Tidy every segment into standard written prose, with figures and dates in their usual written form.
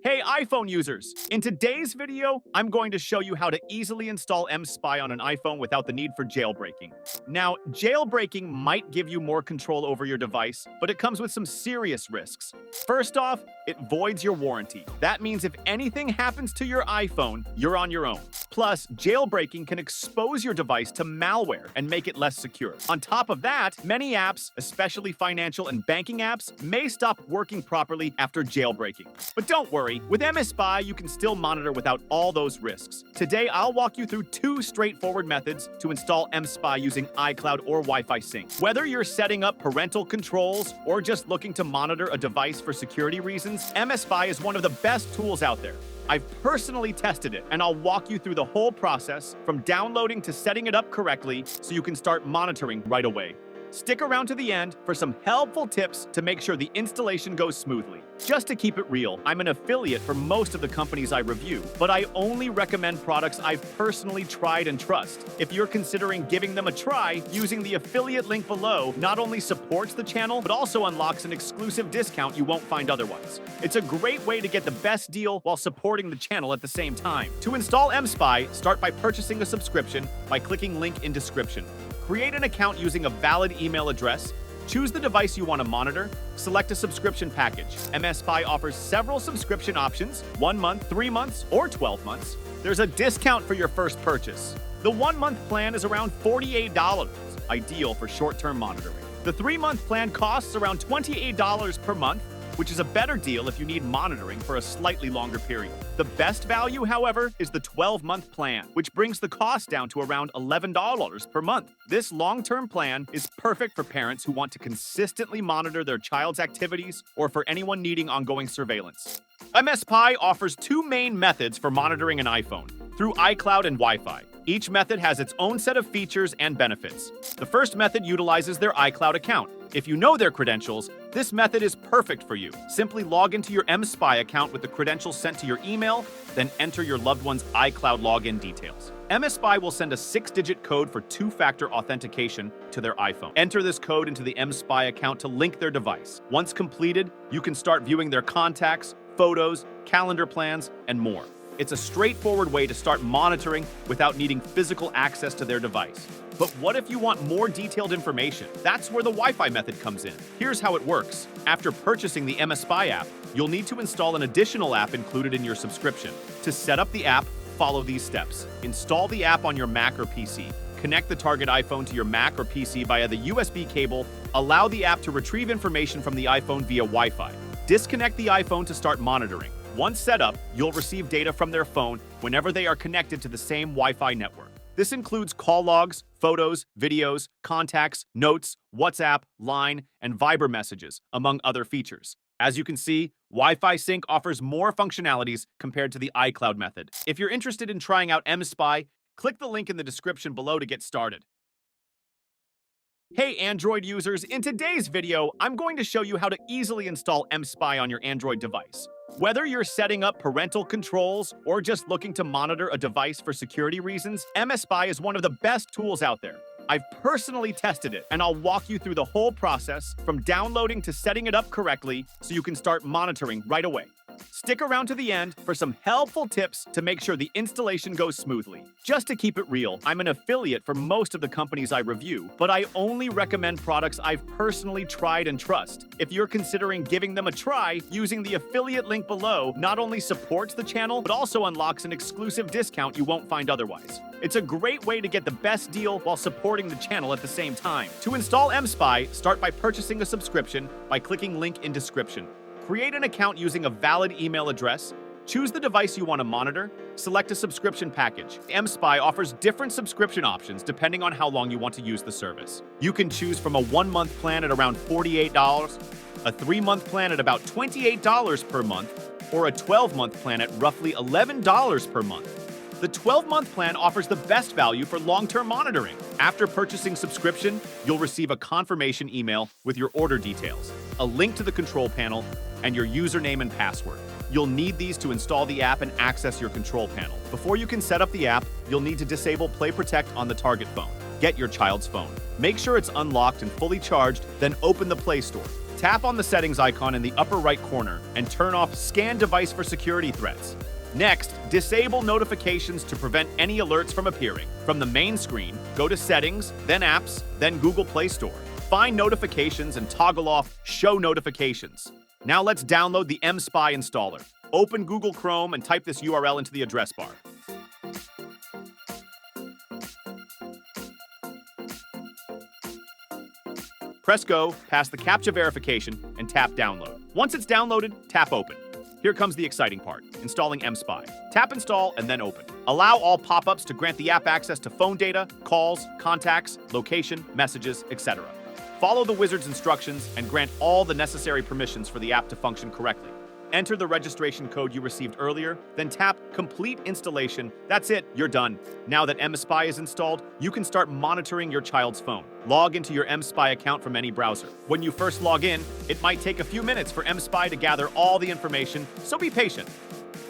Hey iPhone users! In today's video, I'm going to show you how to easily install mSpy on an iPhone without the need for jailbreaking. Now, jailbreaking might give you more control over your device, but it comes with some serious risks. First off, it voids your warranty. That means if anything happens to your iPhone, you're on your own. Plus, jailbreaking can expose your device to malware and make it less secure. On top of that, many apps, especially financial and banking apps, may stop working properly after jailbreaking. But don't worry, with mSpy, you can still monitor without all those risks. Today, I'll walk you through two straightforward methods to install mSpy using iCloud or Wi-Fi sync. Whether you're setting up parental controls or just looking to monitor a device for security reasons, mSpy is one of the best tools out there. I've personally tested it, and I'll walk you through the whole process from downloading to setting it up correctly so you can start monitoring right away. Stick around to the end for some helpful tips to make sure the installation goes smoothly. Just to keep it real, I'm an affiliate for most of the companies I review, but I only recommend products I've personally tried and trust. If you're considering giving them a try, using the affiliate link below not only supports the channel, but also unlocks an exclusive discount you won't find otherwise. It's a great way to get the best deal while supporting the channel at the same time. To install mSpy, start by purchasing a subscription by clicking link in description. Create an account using a valid email address. Choose the device you want to monitor. Select a subscription package. mSpy offers several subscription options: 1 month, 3 months, or 12 months. There's a discount for your first purchase. The 1-month plan is around $48, ideal for short-term monitoring. The 3-month plan costs around $28 per month, which is a better deal if you need monitoring for a slightly longer period. The best value, however, is the 12-month plan, which brings the cost down to around $11 per month. This long-term plan is perfect for parents who want to consistently monitor their child's activities or for anyone needing ongoing surveillance. mSpy offers two main methods for monitoring an iPhone: through iCloud and Wi-Fi. Each method has its own set of features and benefits. The first method utilizes their iCloud account. If you know their credentials, this method is perfect for you. Simply log into your mSpy account with the credentials sent to your email, then enter your loved one's iCloud login details. mSpy will send a 6-digit code for 2-factor authentication to their iPhone. Enter this code into the mSpy account to link their device. Once completed, you can start viewing their contacts, photos, calendar plans, and more. It's a straightforward way to start monitoring without needing physical access to their device. But what if you want more detailed information? That's where the Wi-Fi method comes in. Here's how it works. After purchasing the mSpy app, you'll need to install an additional app included in your subscription. To set up the app, follow these steps. Install the app on your Mac or PC. Connect the target iPhone to your Mac or PC via the USB cable. Allow the app to retrieve information from the iPhone via Wi-Fi. Disconnect the iPhone to start monitoring. Once set up, you'll receive data from their phone whenever they are connected to the same Wi-Fi network. This includes call logs, photos, videos, contacts, notes, WhatsApp, Line, and Viber messages, among other features. As you can see, Wi-Fi sync offers more functionalities compared to the iCloud method. If you're interested in trying out mSpy, click the link in the description below to get started. Hey Android users, in today's video, I'm going to show you how to easily install mSpy on your Android device. Whether you're setting up parental controls or just looking to monitor a device for security reasons, mSpy is one of the best tools out there. I've personally tested it, and I'll walk you through the whole process from downloading to setting it up correctly so you can start monitoring right away. Stick around to the end for some helpful tips to make sure the installation goes smoothly. Just to keep it real, I'm an affiliate for most of the companies I review, but I only recommend products I've personally tried and trust. If you're considering giving them a try, using the affiliate link below not only supports the channel, but also unlocks an exclusive discount you won't find otherwise. It's a great way to get the best deal while supporting the channel at the same time. To install mSpy, start by purchasing a subscription by clicking link in description. Create an account using a valid email address. Choose the device you want to monitor. Select a subscription package. mSpy offers different subscription options depending on how long you want to use the service. You can choose from a 1-month plan at around $48, a 3-month plan at about $28 per month, or a 12-month plan at roughly $11 per month. The 12-month plan offers the best value for long-term monitoring. After purchasing subscription, you'll receive a confirmation email with your order details, a link to the control panel, and your username and password. You'll need these to install the app and access your control panel. Before you can set up the app, you'll need to disable Play Protect on the target phone. Get your child's phone. Make sure it's unlocked and fully charged, then open the Play Store. Tap on the settings icon in the upper right corner and turn off Scan Device for security threats. Next, disable notifications to prevent any alerts from appearing. From the main screen, go to Settings, then Apps, then Google Play Store. Find Notifications and toggle off Show Notifications. Now let's download the mSpy installer. Open Google Chrome and type this URL into the address bar. Press go, pass the CAPTCHA verification, and tap Download. Once it's downloaded, tap Open. Here comes the exciting part, installing mSpy. Tap Install and then Open. Allow all pop-ups to grant the app access to phone data, calls, contacts, location, messages, etc. Follow the wizard's instructions and grant all the necessary permissions for the app to function correctly. Enter the registration code you received earlier, then tap Complete Installation. That's it, you're done. Now that mSpy is installed, you can start monitoring your child's phone. Log into your mSpy account from any browser. When you first log in, it might take a few minutes for mSpy to gather all the information, so be patient.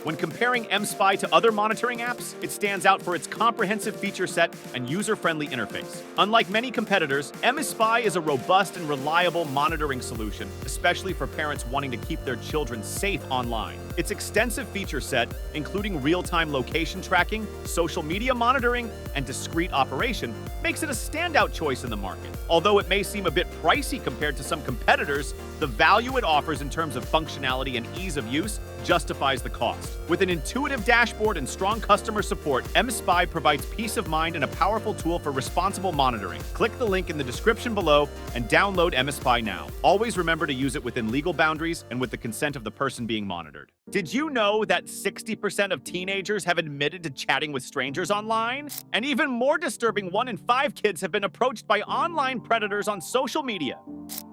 When comparing mSpy to other monitoring apps, it stands out for its comprehensive feature set and user-friendly interface. Unlike many competitors, mSpy is a robust and reliable monitoring solution, especially for parents wanting to keep their children safe online. Its extensive feature set, including real-time location tracking, social media monitoring, and discrete operation, makes it a standout choice in the market. Although it may seem a bit pricey compared to some competitors, the value it offers in terms of functionality and ease of use justifies the cost. With an intuitive dashboard and strong customer support, mSpy provides peace of mind and a powerful tool for responsible monitoring. Click the link in the description below and download mSpy now. Always remember to use it within legal boundaries and with the consent of the person being monitored. Did you know that 60% of teenagers have admitted to chatting with strangers online? And even more disturbing, 1 in 5 kids have been approached by online predators on social media.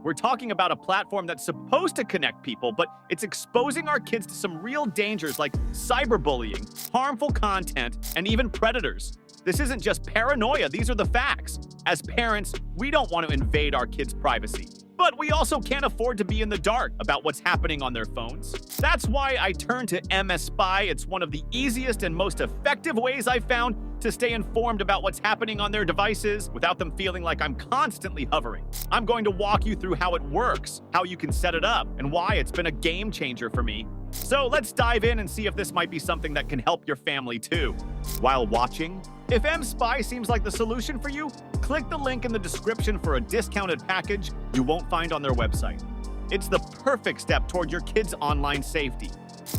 We're talking about a platform that's supposed to connect people, but it's exposing our kids to some real dangers like cyberbullying, harmful content, and even predators. This isn't just paranoia, these are the facts. As parents, we don't want to invade our kids' privacy. But we also can't afford to be in the dark about what's happening on their phones. That's why I turned to mSpy. It's one of the easiest and most effective ways I've found to stay informed about what's happening on their devices without them feeling like I'm constantly hovering. I'm going to walk you through how it works, how you can set it up, and why it's been a game changer for me. So let's dive in and see if this might be something that can help your family too. While watching, if mSpy seems like the solution for you, click the link in the description for a discounted package you won't find on their website. It's the perfect step toward your kids' online safety.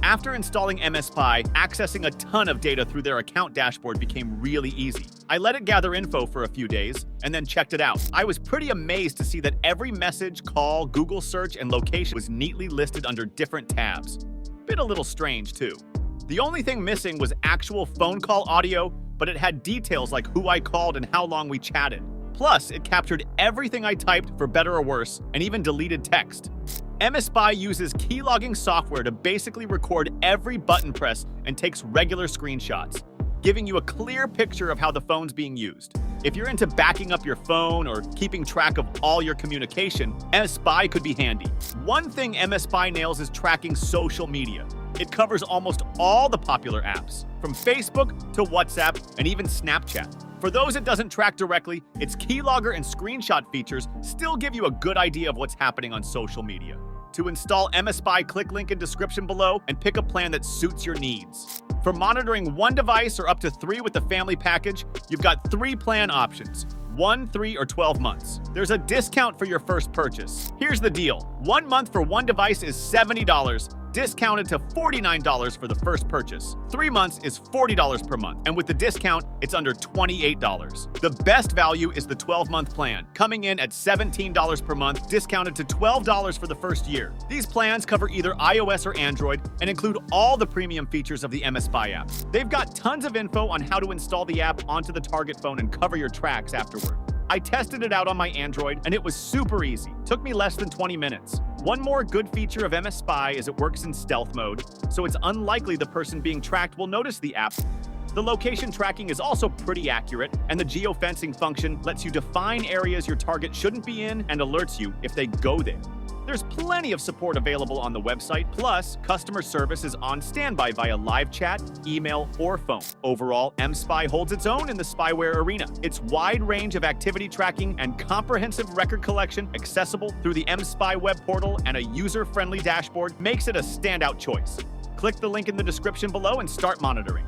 After installing mSpy, accessing a ton of data through their account dashboard became really easy. I let it gather info for a few days and then checked it out. I was pretty amazed to see that every message, call, Google search, and location was neatly listed under different tabs. Bit a little strange too. The only thing missing was actual phone call audio, but it had details like who I called and how long we chatted. Plus, it captured everything I typed for better or worse, and even deleted text. mSpy uses keylogging software to basically record every button press and takes regular screenshots, giving you a clear picture of how the phone's being used. If you're into backing up your phone or keeping track of all your communication, mSpy could be handy. One thing mSpy nails is tracking social media. It covers almost all the popular apps, from Facebook to WhatsApp and even Snapchat. For those it doesn't track directly, its keylogger and screenshot features still give you a good idea of what's happening on social media. To install mSpy, click link in description below and pick a plan that suits your needs. For monitoring one device or up to 3 with the family package, you've got 3 plan options: 1, 3, or 12 months. There's a discount for your first purchase. Here's the deal. 1 month for one device is $70, discounted to $49 for the first purchase. 3 months is $40 per month, and with the discount, it's under $28. The best value is the 12-month plan, coming in at $17 per month, discounted to $12 for the first year. These plans cover either iOS or Android and include all the premium features of the mSpy app. They've got tons of info on how to install the app onto the target phone and cover your tracks afterward. I tested it out on my Android, and it was super easy. Took me less than 20 minutes. One more good feature of mSpy is it works in stealth mode, so it's unlikely the person being tracked will notice the app. The location tracking is also pretty accurate, and the geofencing function lets you define areas your target shouldn't be in and alerts you if they go there. There's plenty of support available on the website, plus customer service is on standby via live chat, email, or phone. Overall, mSpy holds its own in the spyware arena. Its wide range of activity tracking and comprehensive record collection, accessible through the mSpy web portal and a user-friendly dashboard, makes it a standout choice. Click the link in the description below and start monitoring.